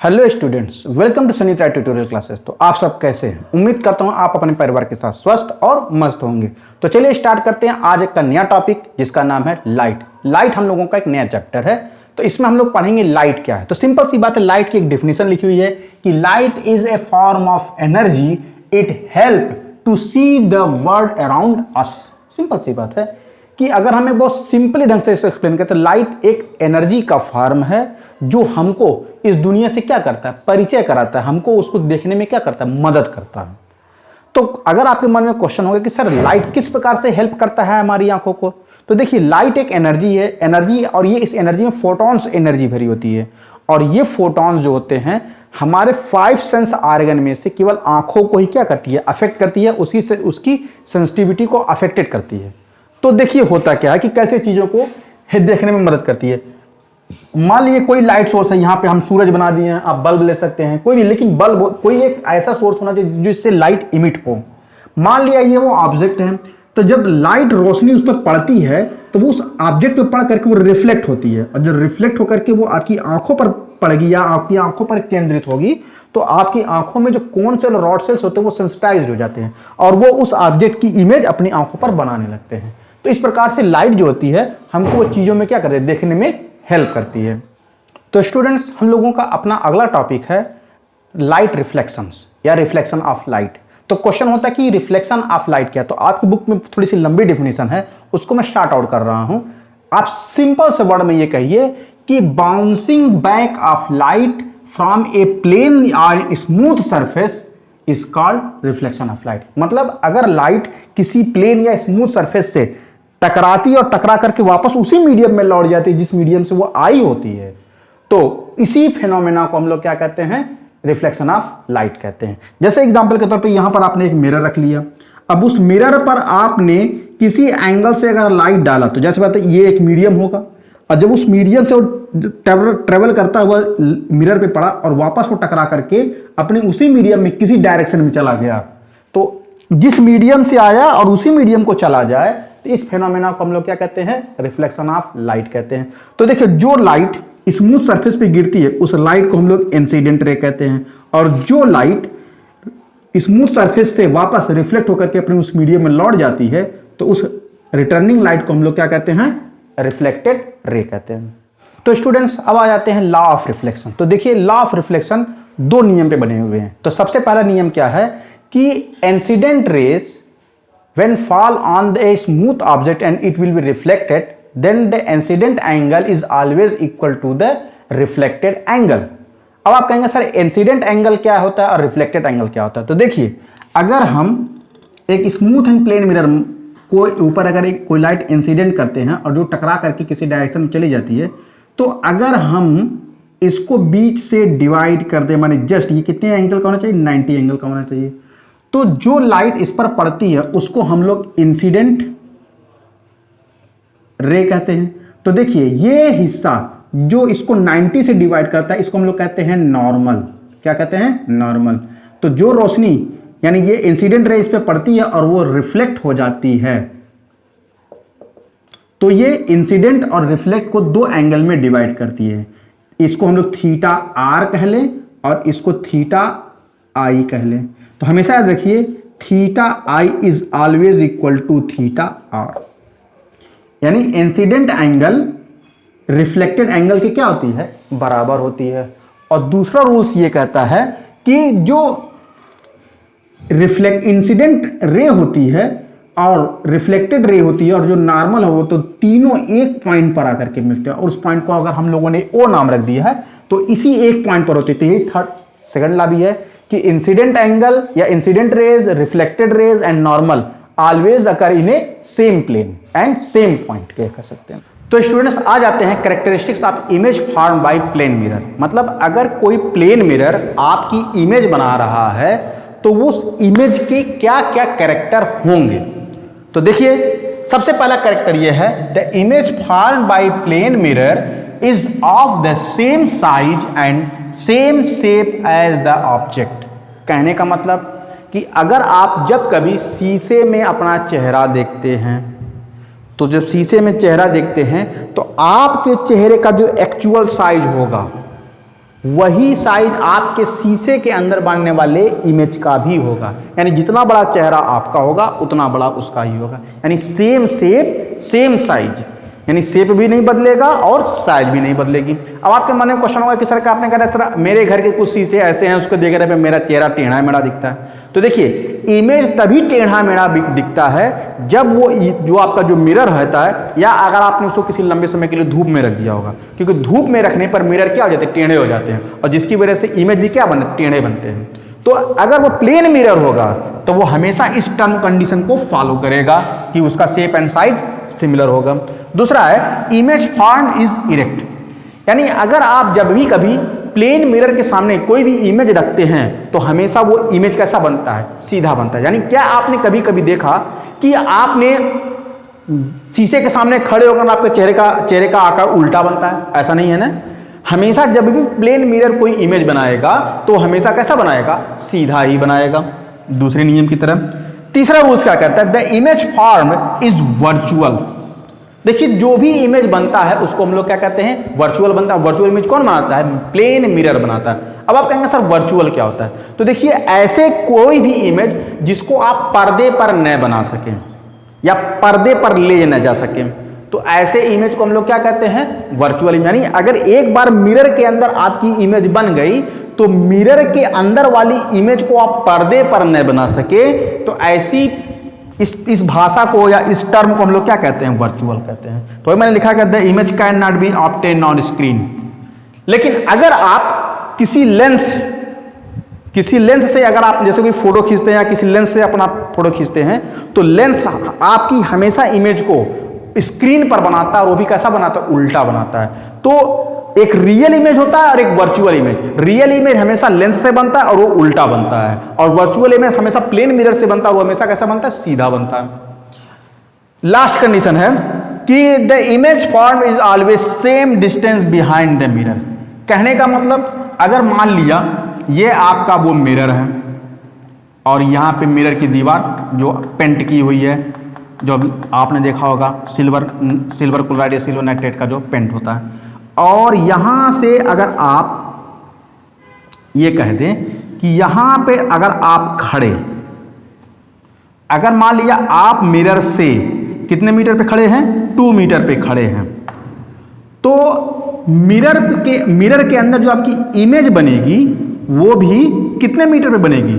Hello students, welcome to Sunny tutorial classes. तो आप सब कैसे हैं? उम्मीद करता हूं आप अपने परिवार के साथ स्वस्थ और मस्त होंगे। तो चलिए स्टार्ट करते हैं आज एक नया टॉपिक जिसका नाम है लाइट। लाइट हम लोगों का एक नया चैप्टर है। तो इसमें हम लोग पढ़ेंगे लाइट क्या है। तो सिंपल सी बात है, लाइट की एक डेफिनेशन लिखी हुई है कि light is a form of energy, it help to see the world around us. Simple सी बात है कि अगर हमें बहुत सिंपली ढंग से इसको एक्सप्लेन करते हैं, लाइट एक एनर्जी का फॉर्म है जो हमको इस दुनिया से क्या करता है, परिचय कराता है, हमको उसको देखने में क्या करता है, मदद करता है। तो अगर आपके मन में क्वेश्चन होगा कि सर लाइट किस प्रकार से हेल्प करता है हमारी आंखों को, तो देखिए लाइट एक एनर्जी है, एनर्जी, और ये इस एनर्जी में फोटॉन्स एनर्जी भरी होती है। और ये फोटॉन्स जो होते हैं हमारे 5 सेंस ऑर्गन में से केवल आंखों को ही क्या करती है, अफेक्ट करती है, उसी से उसकी सेंसिटिविटी को अफेक्टेड करती है। तो देखिए होता क्या है कि कैसे चीजों को देखने में मदद करती है। मान लीजिए कोई लाइट सोर्स है, यहाँ पे हम सूरज बना दिए हैं, आप बल्ब ले सकते हैं, कोई भी, लेकिन बल्ब कोई एक ऐसा सोर्स होना चाहिए जिससे लाइट इमिट हो। मान लिया ये वो ऑब्जेक्ट है, तो जब लाइट रोशनी उस पर पड़ती है तो वो उस ऑब्जेक्ट पे पड़ करके वो रिफ्लेक्ट होती है, और जब रिफ्लेक्ट होकर के वो आपकी आंखों पर पड़ेगी या आपकी आंखों पर केंद्रित होगी, तो आपकी आंखों में जो कोन सेल और रॉड सेल्स होते हैं वो सेंसिटाइज्ड हो जाते हैं और वो उस ऑब्जेक्ट की इमेज अपनी आंखों पर बनाने लगते हैं। तो इस प्रकार से लाइट जो होती है हमको वो चीजों में क्या करती है, देखने में हेल्प करती है। तो स्टूडेंट्स, हम लोगों का अपना अगला टॉपिक है लाइट रिफ्लेक्शंस या रिफ्लेक्शन ऑफ लाइट। तो क्वेश्चन होता है कि रिफ्लेक्शन ऑफ लाइट क्या है। तो आपकी बुक में थोड़ी सी लंबी डेफिनेशन है, उसको मैं शार्ट आउट कर रहा हूं। आप सिंपल से वर्ड में ये कहिए कि bouncing back of light from a plane और smooth surface is called reflection of light. मतलब अगर लाइट किसी प्लेन या स्मूथ सरफेस से टकराती और टकरा करके वापस उसी मीडियम में लौट जाती है जिस मीडियम से वो आई होती है, तो इसी फिनोमेना को हम लोग क्या कहते हैं, रिफ्लेक्शन ऑफ लाइट कहते हैं। जैसे एग्जांपल के तौर पे यहां पर आपने एक मिरर रख लिया, अब उस मिरर पर आपने किसी एंगल से अगर लाइट डाला, तो जैसे बात है ये एक मीडियम होगा, और जब उस मीडियम से वो ट्रेवल करता हुआ मिरर पे पड़ा और वापस वो टकरा करके अपने उसी मीडियम में किसी डायरेक्शन में चला गया, तो जिस मीडियम से आया और उसी मीडियम को चला जाए, तो इस फेनोमेना को हम लोग क्या कहते हैं, रिफ्लेक्शन ऑफ लाइट कहते हैं। तो देखिए जो लाइट स्मूथ सरफेस पे गिरती है उस लाइट को हम लोग इंसिडेंट रे कहते हैं, और जो लाइट स्मूथ सरफेस से वापस रिफ्लेक्ट होकर के अपने उस मीडियम में लौट जाती है तो उस रिटर्निंग लाइट को हम लोग क्या कहते हैं, रिफ्लेक्टेड रे कहते हैं। तो स्टूडेंट्स, अब आ जाते हैं लॉ ऑफ रिफ्लेक्शन। तो देखिए लॉ ऑफ रिफ्लेक्शन 2 नियम पे बने हुए हैं। तो सबसे पहला नियम क्या है कि incident raise when fall on a smooth object and it will be reflected, then the incident angle is always equal to the reflected angle। अब आप कहेंगे सर इंसिडेंट एंगल क्या होता है और रिफ्लेक्टेड एंगल क्या होता है। तो देखिए अगर हम एक स्मूथ एंड प्लेन मिरर को ऊपर अगर कोई लाइट इंसिडेंट करते हैं और जो टकरा करके किसी डायरेक्शन में चली जाती है, तो अगर हम इसको बीच से डिवाइड कर दें, माने जस्ट ये कितने एंगल का होना चाहिए, 90 एंगल का होना चाहिए, तो जो लाइट इस पर पड़ती है उसको हम लोग इंसिडेंट रे कहते हैं। तो देखिए ये हिस्सा जो इसको 90 से डिवाइड करता है इसको हम लोग कहते हैं नॉर्मल। क्या कहते हैं, नॉर्मल। तो जो रोशनी यानी ये इंसिडेंट रे इस पे पड़ती है और वो रिफ्लेक्ट हो जाती है, तो ये इंसिडेंट और रिफ्लेक्ट को 2 एंगल में डिवाइड करती है। इसको हम लोग थीटा आर कह लें और इसको थीटा आई कह लें। तो हमेशा याद रखिए theta i is always equal to theta r, यानी इंसिडेंट एंगल रिफ्लेक्टेड एंगल की क्या होती है, बराबर होती है। और दूसरा रूल्स ये कहता है कि जो इंसिडेंट रे होती है और रिफ्लेक्टेड रे होती है और जो नॉर्मल है वो, तो तीनों एक पॉइंट पर आकर के मिलते हैं, और उस पॉइंट को अगर हम लोगों ने ओ नाम रख दिया है तो इसी एक पॉइंट पर होते हैं। तो ये सेकंड लॉ भी है कि इंसिडेंट एंगल या incident rays, reflected rays and normal always occur in a same plane and same point कह सकते हैं। तो स्टूडेंट्स आ जाते हैं characteristics of image form by plane mirror. मतलब अगर कोई प्लेन मिरर आपकी इमेज बना रहा है तो उस इमेज के क्या क्या कैरेक्टर होंगे। तो देखिए सबसे पहला कैरेक्टर यह है, the image form by plane mirror is of the same size and same shape as the object. कहने का मतलब कि अगर आप जब कभी शीशे में अपना चेहरा देखते हैं, तो जब शीशे में चेहरा देखते हैं तो आपके चेहरे का जो एक्चुअल साइज होगा वही साइज आपके शीशे के अंदर बनने वाले इमेज का भी होगा। यानी जितना बड़ा चेहरा आपका होगा उतना बड़ा उसका ही होगा। यानी सेम शेप सेम साइज, यानी शेप भी नहीं बदलेगा और साइज भी नहीं बदलेगी। अब आपके मन में क्वेश्चन होगा कि सर का आपने कहा सर मेरे घर के कुछ शीशे ऐसे हैं उसको देख रहे हैं मेरा चेहरा टेढ़ा मेढ़ा दिखता है। तो देखिए इमेज तभी टेढ़ा मेढ़ा दिखता है जब वो जो आपका जो मिरर रहता है, या अगर आपने उसको किसी लंबे समय के लिए धूप में रख दिया होगा, क्योंकि धूप में रखने पर मिरर क्या हो जाते हैं, टेढ़े हो जाते हैं, और जिसकी वजह से इमेज भी क्या बनते, टेढ़े बनते हैं। तो अगर वो प्लेन मिरर होगा तो वो हमेशा इस टर्म कंडीशन को फॉलो करेगा कि उसका शेप एंड साइज सिमिलर होगा। दूसरा है इमेज फॉर्म इज इरेक्ट, यानी अगर आप जब भी कभी प्लेन मिरर के सामने कोई भी इमेज रखते हैं तो हमेशा वो इमेज कैसा बनता है, सीधा बनता है। यानी क्या आपने कभी कभी देखा कि आपने शीशे के सामने खड़े होकर आपके चेहरे का आकार उल्टा बनता है? ऐसा नहीं है ना। हमेशा जब भी प्लेन मिरर कोई इमेज बनाएगा तो हमेशा कैसा बनाएगा, सीधा ही बनाएगा, दूसरे नियम की तरह। तीसरा रूल्स क्या कहता है, the image form is virtual. देखिए जो भी इमेज बनता है उसको हम लोग क्या कहते हैं, वर्चुअल बनता है। वर्चुअल इमेज कौन बनाता है, प्लेन मिरर बनाता है। अब आप कहेंगे सर वर्चुअल क्या होता है, तो देखिए ऐसे कोई भी इमेज जिसको आप पर्दे पर न बना सकें या पर्दे पर ले न जा सकें, तो ऐसे इमेज को हम लोग क्या कहते हैं, वर्चुअल इमेज। यानी अगर एक बार मिरर के अंदर आपकी इमेज बन गई तो मिरर के अंदर वाली इमेज को आप पर्दे पर न बना सके, तो ऐसी इस भाषा को या इस टर्म को हम लोग क्या कहते हैं, वर्चुअल कहते हैं। तो मैंने लिखा कि the image can not be obtained on screen. लेकिन अगर आप किसी लेंस से अगर आप जैसे कोई फोटो खींचते हैं या किसी लेंस से अपना फोटो खींचते हैं, तो लेंस आपकी हमेशा इमेज को स्क्रीन पर बनाता है, और वो भी कैसा बनाता है, उल्टा बनाता है। तो एक रियल इमेज होता है और एक वर्चुअल इमेज। रियल इमेज हमेशा लेंस से बनता है और वो उल्टा बनता है, और वर्चुअल इमेज हमेशा प्लेन मिरर से बनता है, वो हमेशा कैसा बनता है, सीधा बनता है। लास्ट कंडीशन है कि the image form is always same distance behind the mirror. कहने का मतलब अगर मान लिया ये आपका वो मिरर है और यहाँ पे मिरर की दीवार जो पेंट की हुई है, जो आपने देखा होगा सिल्वर क्लोराइड या सिल्वर नाइट्रेट का जो पेंट होता है, और यहाँ से अगर आप ये कह दें कि यहाँ पे अगर आप खड़े, अगर मान लिया आप मिरर से कितने मीटर पे खड़े हैं, 2 मीटर पे खड़े हैं, तो मिरर के अंदर जो आपकी इमेज बनेगी वो भी कितने मीटर पे बनेगी,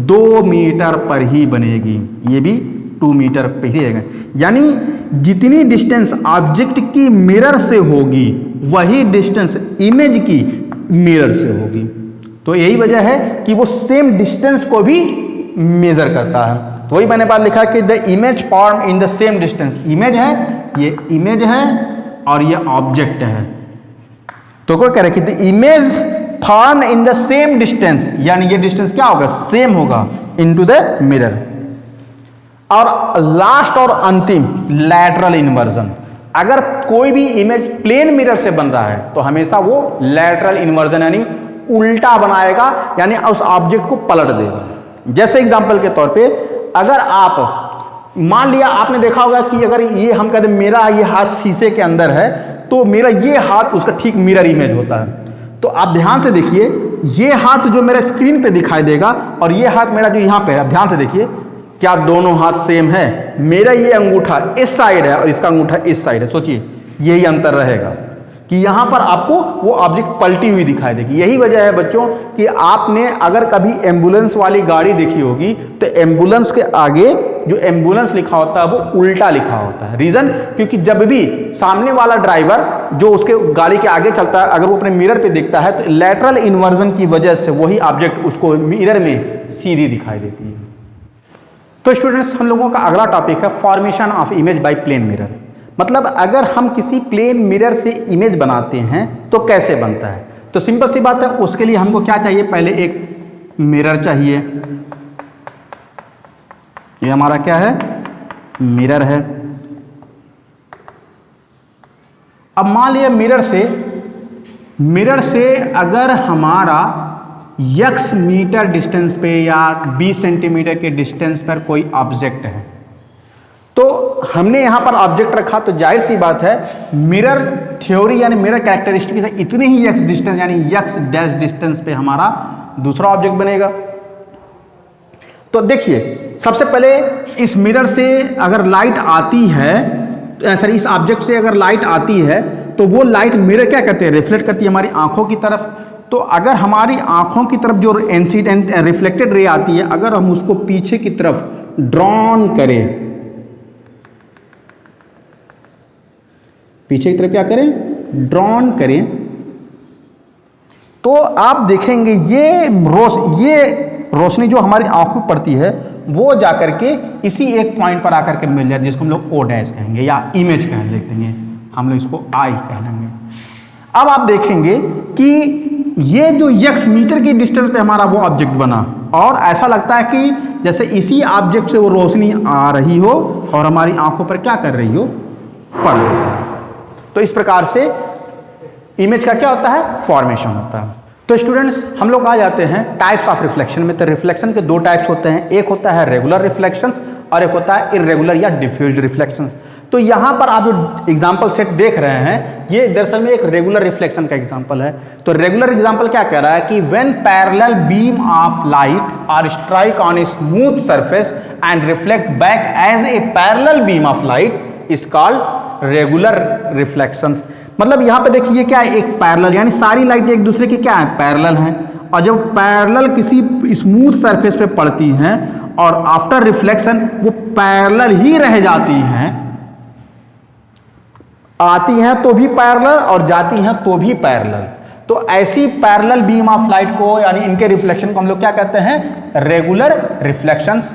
2 मीटर पर ही बनेगी। ये भी 2 मीटर पे ही रहेगा। यानी जितनी डिस्टेंस ऑब्जेक्ट की मिरर से होगी वही डिस्टेंस इमेज की मिरर से होगी। तो यही वजह है कि वो सेम डिस्टेंस को भी मेजर करता है। तो वही मैंने बात लिखा कि the image form in the same distance. Image है, ये इमेज है और ये ऑब्जेक्ट है। तो कोई कह रहे कि the image form in the same distance, यानी ये डिस्टेंस क्या होगा, सेम होगा इनटू द मिरर। और लास्ट और अंतिम लैटरल इन्वर्जन। अगर कोई भी इमेज प्लेन मिरर से बन रहा है तो हमेशा वो लैटरल इन्वर्जन यानी उल्टा बनाएगा, यानी उस ऑब्जेक्ट को पलट देगा। जैसे एग्जांपल के तौर पे अगर आप मान लिया आपने देखा होगा कि अगर ये हम कहते मेरा ये हाथ शीशे के अंदर है तो मेरा ये हाथ उसका ठीक मिरर इमेज होता है। तो आप ध्यान से देखिए, ये हाथ जो मेरा स्क्रीन पे दिखाई देगा और ये हाथ मेरा जो यहाँ पे है, ध्यान से देखिए क्या दोनों हाथ सेम है। मेरा ये अंगूठा इस साइड है और इसका अंगूठा इस साइड है। सोचिए यही अंतर रहेगा कि यहाँ पर आपको वो ऑब्जेक्ट पलटी हुई दिखाई देगी। यही वजह है बच्चों कि आपने अगर कभी एम्बुलेंस वाली गाड़ी देखी होगी तो एम्बुलेंस के आगे जो एम्बुलेंस लिखा होता है वो उल्टा लिखा होता है। रीजन, क्योंकि जब भी सामने वाला ड्राइवर जो उसके गाड़ी के आगे चलता है अगर वो अपने मिरर पे देखता है तो लैटरल इन्वर्जन की वजह से वही ऑब्जेक्ट उसको मिरर में सीधी दिखाई देती है। तो स्टूडेंट्स, हम लोगों का अगला टॉपिक है formation of image by plane mirror. मतलब अगर हम किसी प्लेन मिरर से इमेज बनाते हैं तो कैसे बनता है। तो सिंपल सी बात है, उसके लिए हमको क्या चाहिए, पहले एक मिरर चाहिए। ये हमारा क्या है, मिरर है। अब मान लिया मिरर से अगर हमारा x मीटर डिस्टेंस पे या 20 सेंटीमीटर के डिस्टेंस पर कोई ऑब्जेक्ट है तो हमने यहां पर ऑब्जेक्ट रखा तो जाहिर सी बात है मिरर थ्योरी यानी मिरर कैरेक्टरिस्टिक है, इतने ही एक्स डिस्टेंस यानी एक्स डैश डिस्टेंस पे हमारा दूसरा ऑब्जेक्ट बनेगा। तो देखिए सबसे पहले इस मिरर से अगर लाइट आती है, सॉरी इस ऑब्जेक्ट से अगर लाइट आती है तो वो लाइट मिरर क्या करते हैं, रिफ्लेक्ट करती है हमारी आंखों की तरफ। तो अगर हमारी आंखों की तरफ जो इंसिडेंट रिफ्लेक्टेड रे आती है, अगर हम उसको पीछे की तरफ ड्रॉन करें, पीछे की तरफ क्या करें, ड्रॉन करें, तो आप देखेंगे ये रोशनी जो हमारी आंखों में पड़ती है वो जाकर के इसी एक पॉइंट पर आकर के मिल जाती है, जिसको हम लोग ओ डैश कहेंगे या इमेज कह देंगे, हम लोग इसको आई कह लेंगे। अब आप देखेंगे कि ये जो x मीटर की डिस्टेंस पे हमारा वो ऑब्जेक्ट बना और ऐसा लगता है कि जैसे इसी ऑब्जेक्ट से वो रोशनी आ रही हो और हमारी आंखों पर क्या कर रही हो, पड़ रही हो। तो इस प्रकार से इमेज का क्या होता है, फॉर्मेशन होता है। तो स्टूडेंट्स हम लोग आ जाते हैं टाइप्स ऑफ रिफ्लेक्शन में। तो रिफ्लेक्शन के दो टाइप्स होते हैं, एक होता है रेगुलर रिफ्लेक्शंस और एक होता है इरेगुलर या डिफ्यूज्ड रिफ्लेक्शंस। तो यहाँ पर आप जो एग्जाम्पल सेट देख रहे हैं ये दरअसल में एक रेगुलर रिफ्लेक्शन का एग्जाम्पल है। तो रेगुलर एग्जाम्पल क्या कह रहा है कि when parallel beam of light are strike on a smooth surface and reflect back as a parallel beam of light is called regular reflections. मतलब यहाँ पे देखिए क्या है, एक पैरेलल यानी सारी लाइट एक दूसरे की क्या है, पैरेलल हैं, और जब पैरेलल किसी स्मूथ सरफेस पे पड़ती हैं और आफ्टर रिफ्लेक्शन वो पैरेलल ही रह जाती हैं, आती हैं तो भी पैरेलल और जाती हैं तो भी पैरेलल। तो ऐसी पैरेलल बीम ऑफ लाइट को यानी इनके रिफ्लेक्शन को हम लोग क्या कहते हैं, रेगुलर रिफ्लेक्शंस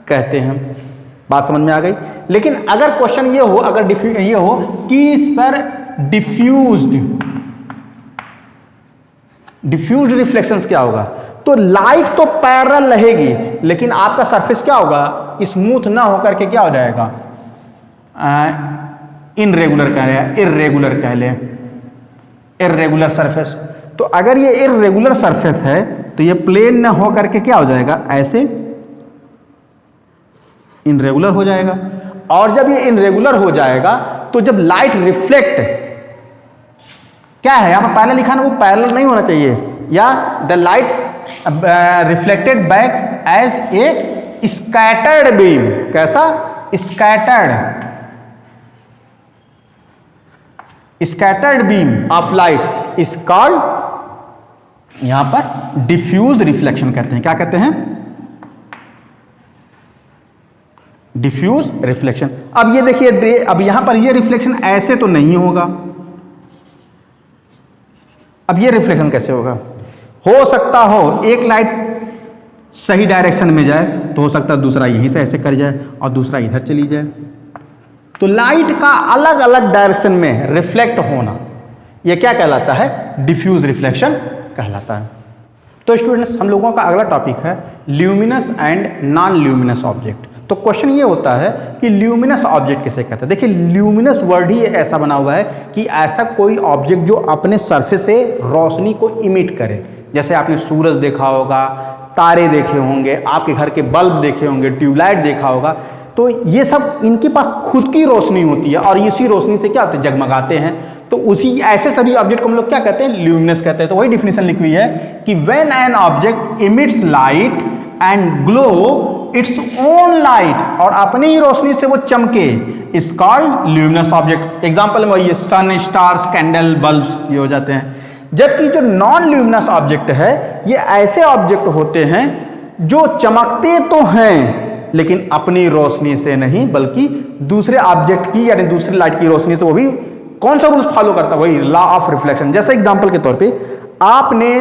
कहते हैं। बात समझ में आ गई। लेकिन अगर क्वेश्चन ये हो, अगर ये हो कि सर डिफ्यूज्ड रिफ्लेक्शंस क्या होगा, तो लाइट तो पैरेलल रहेगी लेकिन आपका सरफेस क्या होगा, स्मूथ ना होकर के क्या हो जाएगा, इनरेगुलर कह लें, इर्रेगुलर कह लें, इर्रेगुलर सरफेस। तो अगर ये इर्रेगुलर सरफेस है तो ये प्लेन न हो करके क्या हो जाएगा, ऐसे इनरेगुलर हो जाएगा। और जब ये इनरेगुलर हो जाएगा तो जब लाइट रिफ्लेक्ट क्या है, यहां पर पैरेलल लिखा ना, वो पैरेलल नहीं होना चाहिए, या the light reflected back as a scattered beam. कैसा, scattered beam of light is called, यहां पर डिफ्यूज रिफ्लेक्शन कहते हैं। क्या कहते हैं, डिफ्यूज रिफ्लेक्शन। अब ये देखिए, अब यहां पर ये रिफ्लेक्शन ऐसे तो नहीं होगा, अब ये रिफ्लेक्शन कैसे होगा, हो सकता हो एक लाइट सही डायरेक्शन में जाए तो हो सकता है दूसरा यहीं से ऐसे कर जाए और दूसरा इधर चली जाए। तो लाइट का अलग अलग डायरेक्शन में रिफ्लेक्ट होना यह क्या कहलाता है, डिफ्यूज रिफ्लेक्शन कहलाता है। तो स्टूडेंट्स हम लोगों का अगला टॉपिक है luminous and non luminous object. तो क्वेश्चन ये होता है कि ल्यूमिनस ऑब्जेक्ट किसे कहते हैं। देखिए ल्यूमिनस वर्ड ही ऐसा बना हुआ है कि ऐसा कोई ऑब्जेक्ट जो अपने सरफेस से रोशनी को इमिट करे। जैसे आपने सूरज देखा होगा, तारे देखे होंगे, आपके घर के बल्ब देखे होंगे, ट्यूबलाइट देखा होगा, तो ये सब इनके पास खुद की रोशनी होती है और इसी रोशनी से क्या होते हैं, जगमगाते हैं। तो उसी ऐसे सभी ऑब्जेक्ट को हम लोग क्या कहते हैं, ल्यूमिनस कहते हैं। तो वही डिफिनेशन लिखी हुई है कि when an object emits light and glow its own light, और अपनी ही रोशनी से वो चमके, is called luminous object. Example में वही है सन, स्टार्स, कैंडल, बल्ब्स, ये हो जाते हैं। जबकि जो नॉन ल्यूमिनस ऑब्जेक्ट है ये ऐसे ऑब्जेक्ट होते हैं जो चमकते तो हैं लेकिन अपनी रोशनी से नहीं बल्कि दूसरे ऑब्जेक्ट की यानी दूसरी लाइट की रोशनी से। वो भी कौन सा रूल फॉलो करता है, वही लॉ ऑफ रिफ्लेक्शन। जैसे एग्जांपल के तौर पे आपने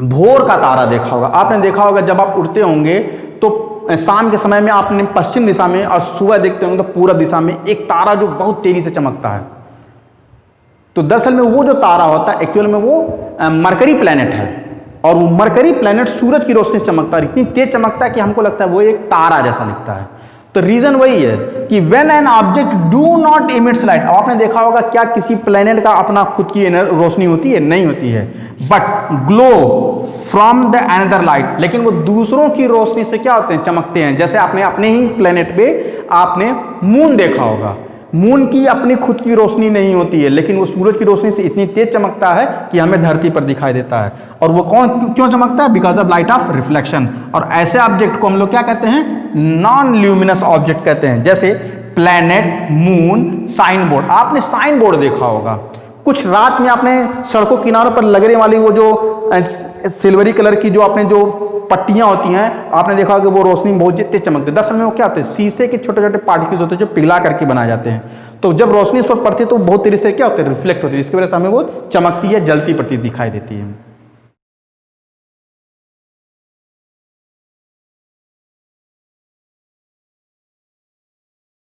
भोर का तारा देखा होगा, आपने देखा होगा जब आप उड़ते होंगे तो शाम के समय में आपने पश्चिम दिशा में और सुबह देखते होंगे तो पूरब दिशा में एक तारा जो बहुत तेजी से चमकता है। तो दरअसल में वो जो तारा होता है एक्चुअल में वो मरकरी प्लैनेट है, और वो मरकरी प्लैनेट सूरज की रोशनी से चमकता है, इतनी तेज चमकता है कि हमको लगता है वो एक तारा जैसा दिखता है। तो रीजन वही है कि when an object do not emits light, अब आपने देखा होगा क्या किसी प्लेनेट का अपना खुद की रोशनी होती है? नहीं होती है, but glow from the another light, लेकिन वो दूसरों की रोशनी से क्या होते हैं? चमकते हैं। जैसे आपने अपने ही प्लेनेट पे आपने मून देखा होगा, मून की अपनी खुद की रोशनी नहीं होती है, लेकिन वो सूरज की रोशनी से इतनी तेज चमकता है कि हमें धरती पर दिखाई देता है। और वो क्यों चमकता है? Because of light of reflection. और ऐसे ऑब्जेक्ट को हम लोग क्या कहते हैं? नॉन ल्यूमिनस ऑब्जेक्ट कहते हैं, जैसे प्लैनेट, मून, साइन बोर्ड। आपने साइन बोर्ड देखा होगा, कुछ रात में आपने सड़कों किनारों पर लगने वाली वो जो सिल्वरी कलर की जो आपने जो पट्टियां होती हैं, आपने देखा कि वो रोशनी बहुत तेज चमकती है। दरअसल में वो क्या होते हैं? शीशे के छोटे छोटे पार्टिकल्स होते हैं जो पिघला करके बनाए जाते हैं। तो जब रोशनी उस पर पड़ती है तो बहुत तेजी से क्या होता है? रिफ्लेक्ट होती है, जिसकी वजह से हमें वो चमकती है, जलती प्रतीत दिखाई देती है।